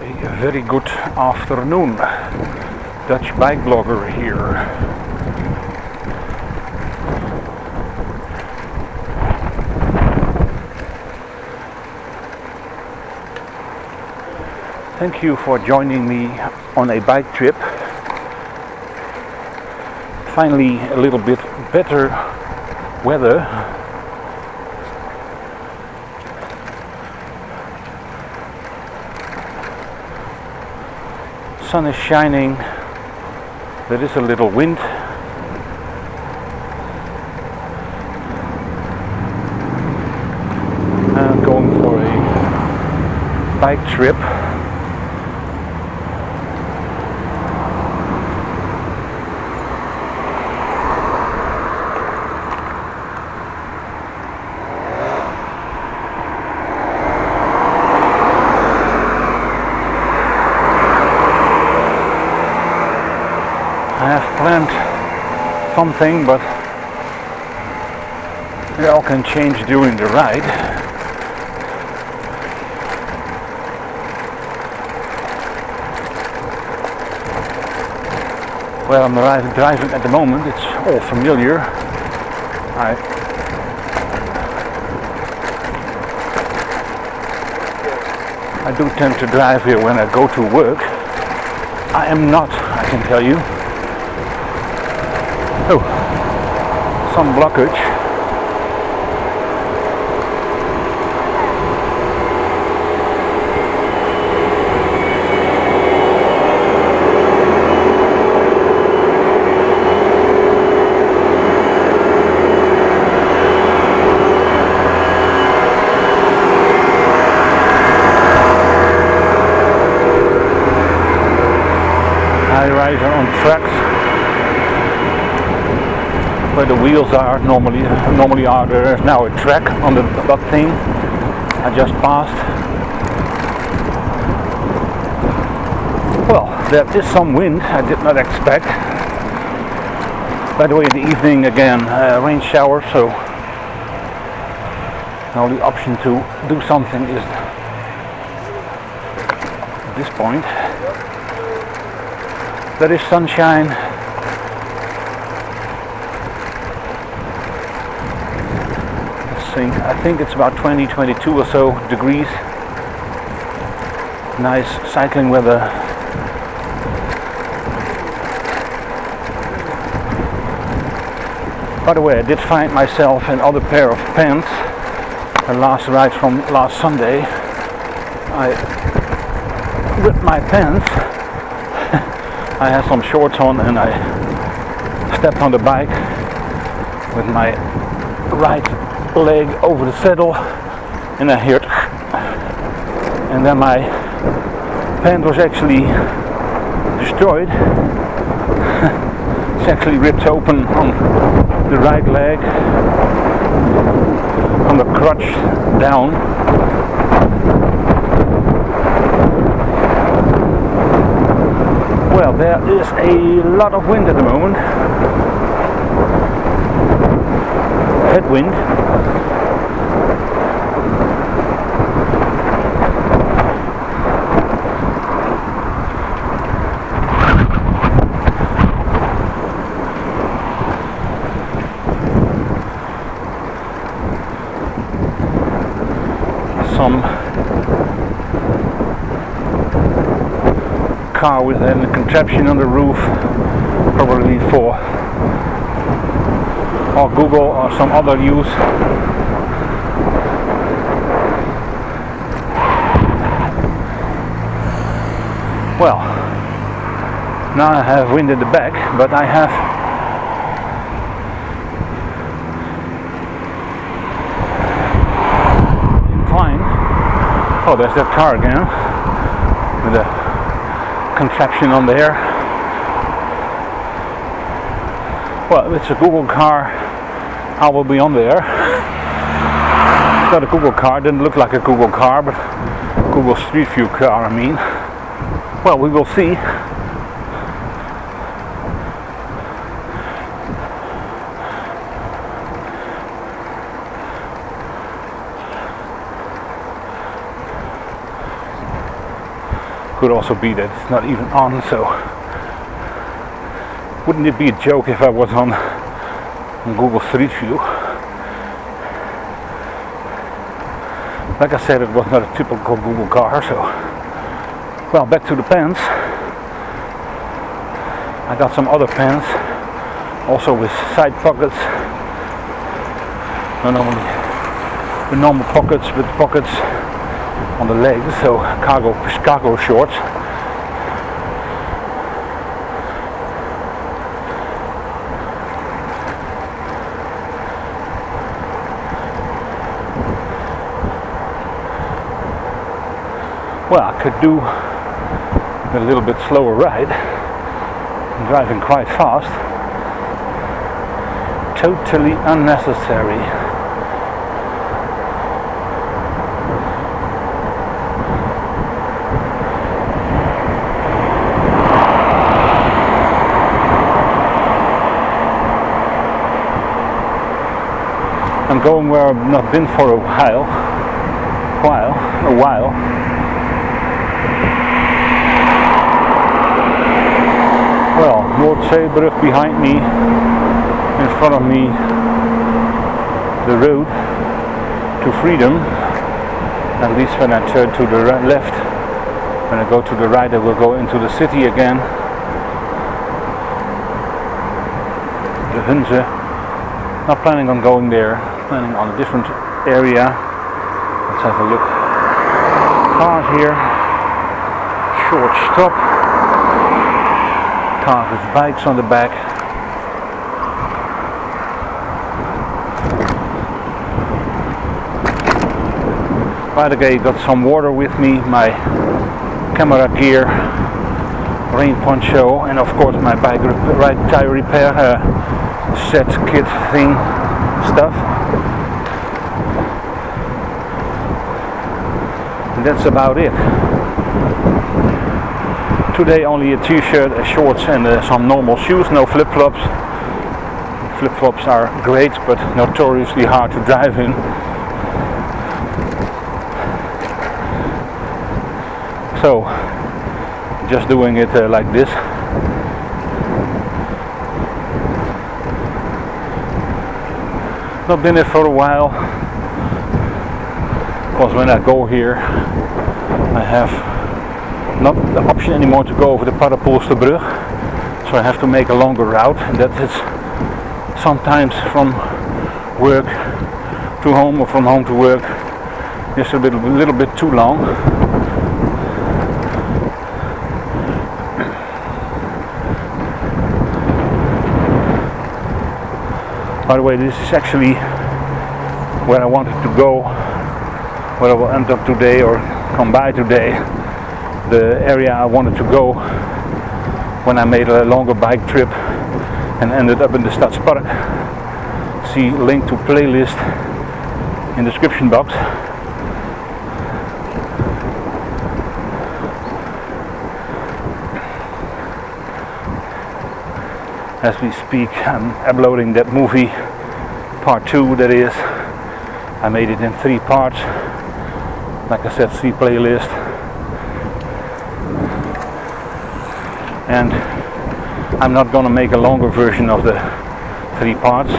A very good afternoon. Dutch bike blogger here. Thank you for joining me on a bike trip. Finally a little bit better weather. Sun is shining, there is a little wind. I'm going for a bike trip. I have planned something, but it all can change during the ride. Where I'm driving at the moment, it's all familiar. I do tend to drive here when I go to work. I am not, I can tell you. Oh, some blockage. I ride on tracks where the wheels are normally are. There is now a track on that thing I just passed. Well, there is some wind I did not expect. By the way, in the evening again, rain shower, so the only option to do something is at this point. There is sunshine. I think it's about 22 or so degrees. Nice cycling weather. By the way, I did find myself another pair of pants. The last ride from last Sunday, I ripped my pants. I had some shorts on and I stepped on the bike with my right leg over the saddle and I heard, and then my pant was actually destroyed. It's actually ripped open on the right leg, on the crotch down. Well, there is a lot of wind at the moment. Headwind. Some car with a contraption on the roof, probably for or Google or some other use. Well, now I have wind at the back, but I have incline. Oh, there's that car again with a contraption on there. Well, if it's a Google car, I will be on there. It's not a Google car, didn't look like a Google car, but Google Street View car, I mean. Well, we will see. Could also be that it's not even on, so wouldn't it be a joke if I was on Google Street View? Like I said, it was not a typical Google car, so well, back to the pants. I got some other pants also with side pockets, not only the normal pockets but pockets on the legs, so cargo shorts. Well, I could do a little bit slower ride. I'm driving quite fast. Totally unnecessary. I'm going where I've not been for a while. Well, Noordzeebrug behind me, in front of me the road to freedom. At least when I turn to the left, when I go to the right I will go into the city again. The Hunze. Not planning on going there, planning on a different area. Let's have a look. Cars here, short stop. Cars with bikes on the back. By the way, got some water with me, my camera gear, rain poncho, and of course my bike right tire repair set kit thing stuff. And that's about it. Today only a t-shirt, a shorts and some normal shoes, no flip-flops. Flip-flops are great but notoriously hard to drive in. So, just doing it like this. Not been here for a while, because when I go here I have not the option anymore to go over the Paddenpoelsterbrug, so I have to make a longer route, and that is sometimes from work to home or from home to work. Just a little bit too long. By the way, this is actually where I wanted to go, where I will end up today or come by today. The area I wanted to go when I made a longer bike trip and ended up in the Stadspark. See link to playlist in the description box. As we speak, I'm uploading that movie, part 2 that is. I made it in 3 parts. Like I said, see playlist. And I'm not gonna make a longer version of the 3 parts.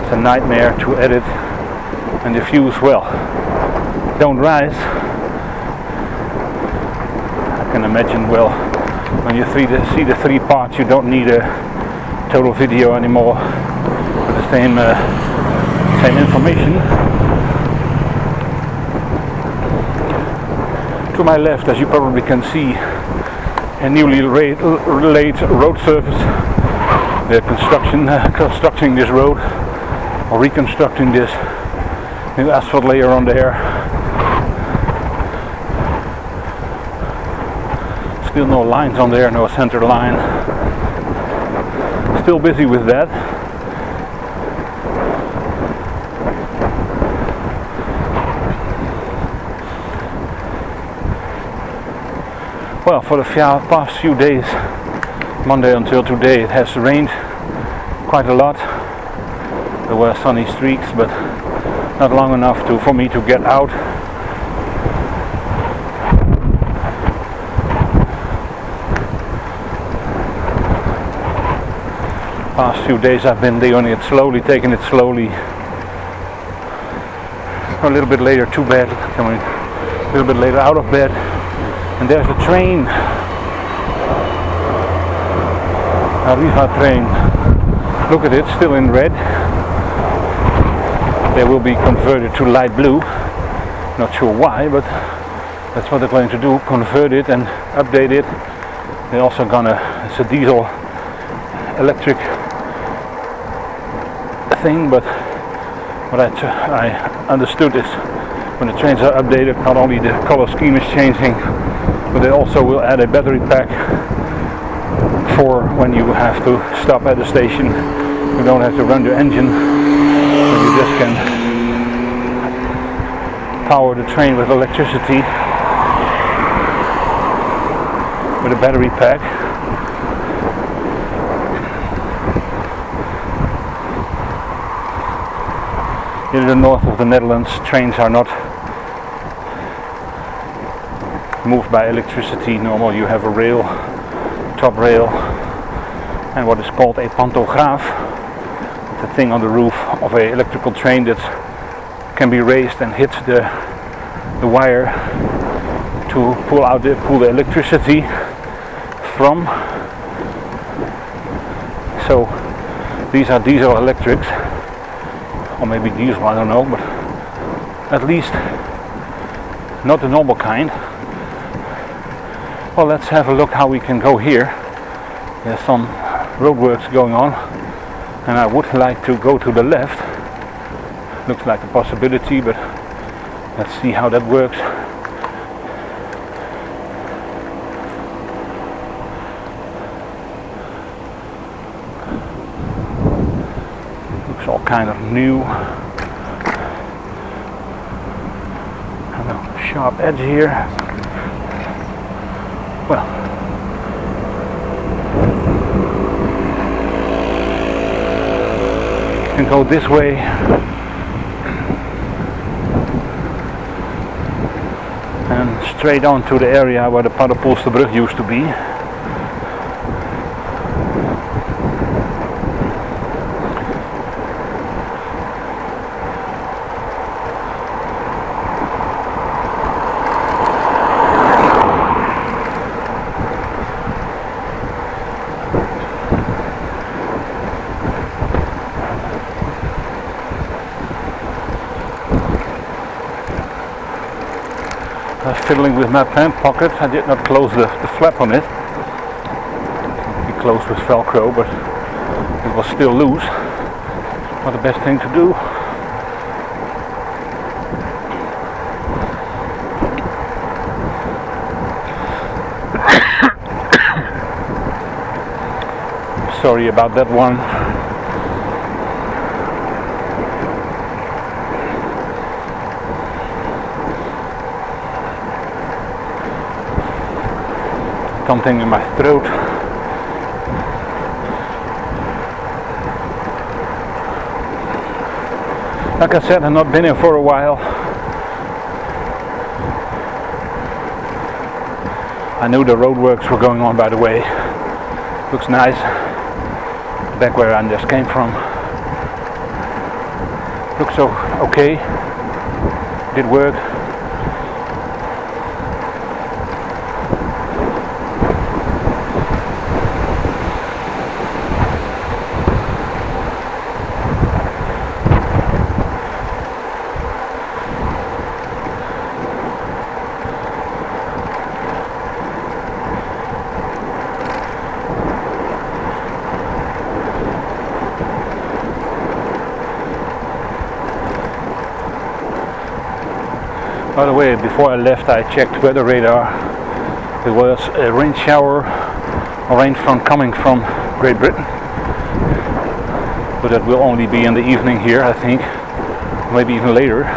It's a nightmare to edit, and the views, well, don't rise. I can imagine, well, when you see the 3 parts, you don't need a total video anymore with the same information. To my left, as you probably can see, a newly laid road surface. They're constructing this road, or reconstructing this new asphalt layer on there. Still no lines on there, no center line. Still busy with that. Well, for the past few days, Monday until today, it has rained quite a lot. There were sunny streaks, but not long enough for me to get out. Past few days I've been doing it slowly, taking it slowly. A little bit later to bed, coming a little bit later out of bed, and there's the train. Arriva train. Look at it, still in red. They will be converted to light blue. Not sure why, but that's what they're going to do. Convert it and update it. They're also gonna, it's a diesel electric thing, but what I understood is when the trains are updated, not only the color scheme is changing, but they also will add a battery pack for when you have to stop at the station. You don't have to run your engine, but you just can power the train with electricity with a battery pack. In the north of the Netherlands, trains are not moved by electricity. Normally you have a rail, top rail, and what is called a pantograaf, the thing on the roof of an electrical train that can be raised and hit the wire to pull the electricity from. So these are diesel electrics, or maybe diesel, I don't know, but at least not the normal kind. Well, let's have a look how we can go here. There's some roadworks going on, and I would like to go to the left. Looks like a possibility, but let's see how that works. Looks all kind of new. And a sharp edge here. Well, you can go this way. And straight on to the area where the Paddenpoelsterbrug used to be. I was fiddling with my pant pocket. I did not close the flap on it. It closed with Velcro, but it was still loose. Not the best thing to do. Sorry about that one. Something in my throat. Like I said, I've not been here for a while. I knew the roadworks were going on, by the way. Looks nice. Back where I just came from. Looks okay. Did work. By the way, before I left I checked weather radar. There was a rain shower or rain front coming from Great Britain. But that will only be in the evening here, I think. Maybe even later.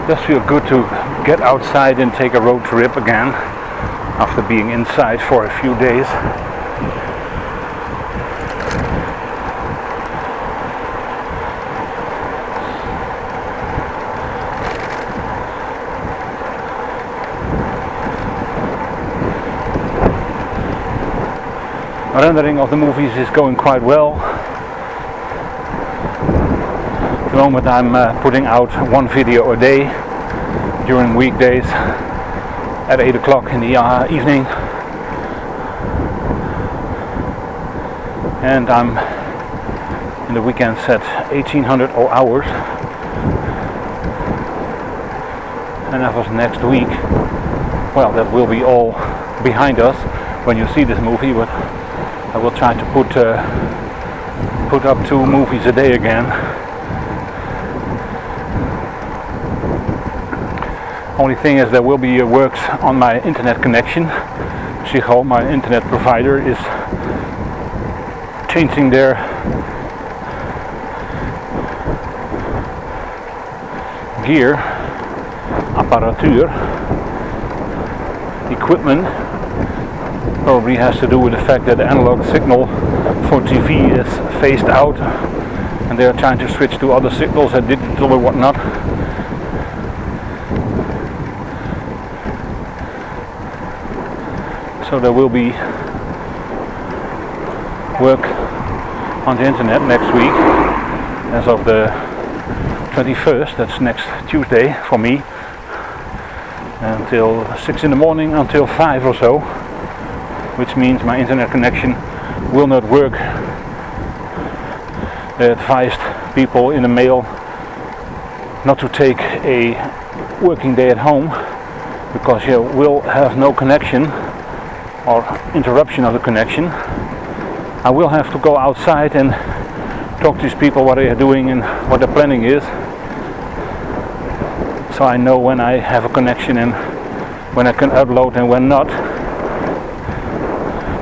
Just feel good to get outside and take a road trip again after being inside for a few days. Rendering of the movies is going quite well. At the moment I'm putting out one video a day during weekdays at 8 o'clock in the evening, and I'm in the weekends at 1800 hours, and that was next week. Well, that will be all behind us when you see this movie, but I will try to put up 2 movies a day again. Only thing is there will be works on my internet connection. SJCAM, my internet provider, is changing their gear, apparatuur, equipment. Probably has to do with the fact that the analog signal for TV is phased out and they are trying to switch to other signals and digital or whatnot. So there will be work on the internet next week as of the 21st, that's next Tuesday for me, until 6 in the morning until 5 or so, which means my internet connection will not work. They advised people in the mail not to take a working day at home because you will have no connection or interruption of the connection. I will have to go outside and talk to these people what they are doing and what their planning is, so I know when I have a connection and when I can upload and when not.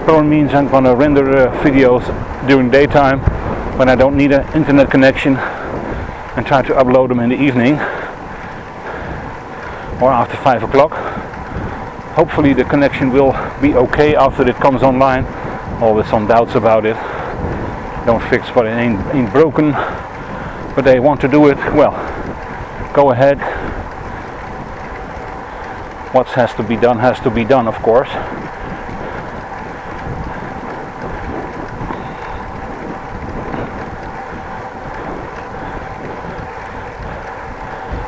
Probably means I'm gonna render videos during daytime when I don't need an internet connection and try to upload them in the evening or after 5 o'clock. Hopefully the connection will be okay after it comes online. Always some doubts about it. Don't fix what it ain't broken, but they want to do it. Well, go ahead. What has to be done, of course.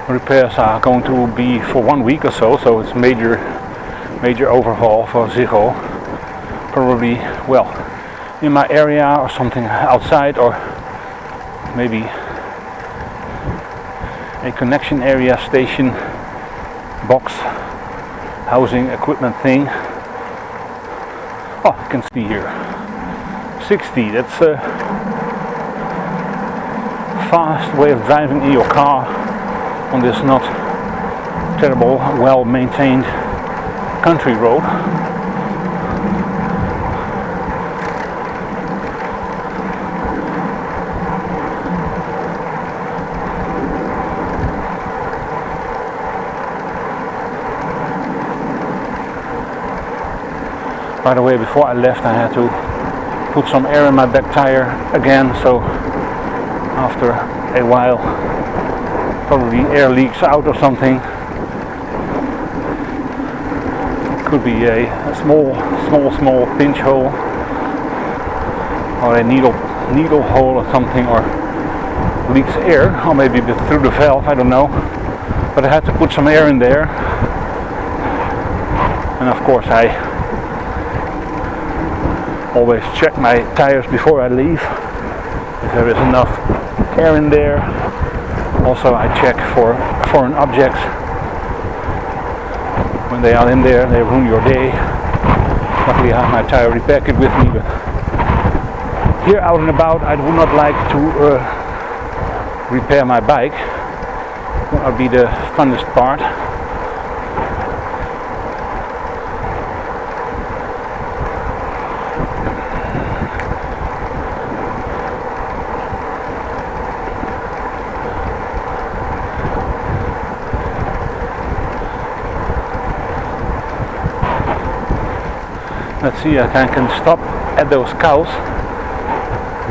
Repairs are going to be for 1 week or so, so it's major overhaul for SJCAM. Probably, well, in my area or something outside, or maybe a connection area station box housing equipment thing. Oh, you can see here 60, that's a fast way of driving in your car on this not terrible, well maintained country road. By the way, before I left I had to put some air in my back tire again, so after a while probably air leaks out or something. Could be a small pinch hole or a needle hole or something, or leaks air, or maybe through the valve, I don't know. But I had to put some air in there, and of course I always check my tires before I leave if there is enough air in there. Also I check for foreign objects. When they are in there, they ruin your day. Luckily I have my tire repair kit with me, but here out and about I would not like to repair my bike. That would be the funnest part. Let's see if I can stop at those cows.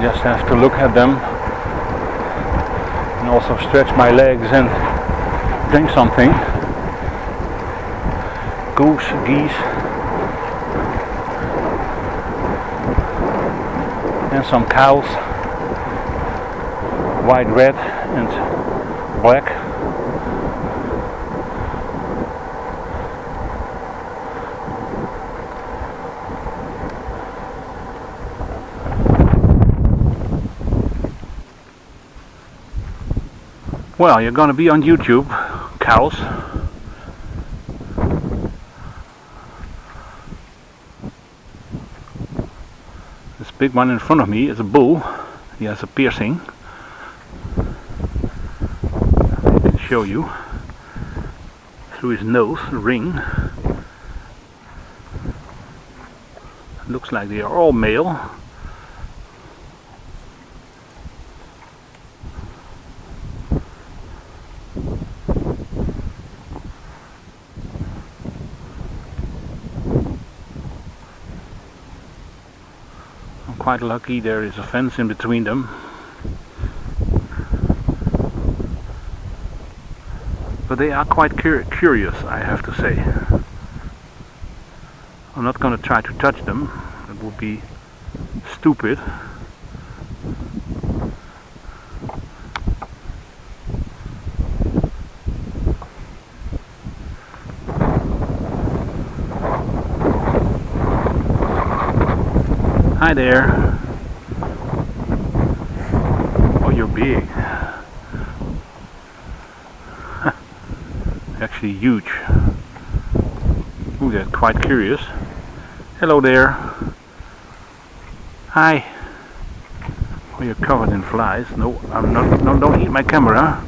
Just have to look at them and also stretch my legs and drink something. Goose, geese, and some cows, white, red and black. Well, you're gonna be on YouTube, cows. This big one in front of me is a bull. He has a piercing. I can show you through his nose, a ring. Looks like they are all male. Quite lucky there is a fence in between them, but they are quite curious, I have to say. I'm not going to try to touch them, it would be stupid. Hi there. Oh, you're big. Actually huge. Ooh, they're quite curious. Hello there. Hi. Oh, you're covered in flies. No, I'm not. No, don't eat my camera.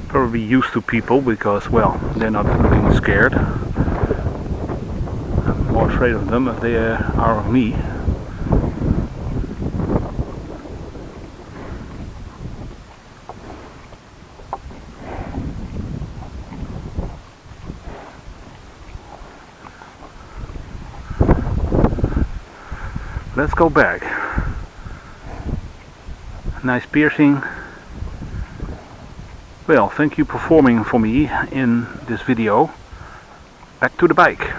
Probably used to people because, well, they're not looking scared. I'm more afraid of them if they are of me. Let's go back. Nice piercing. Well, thank you for performing for me in this video. Back to the bike.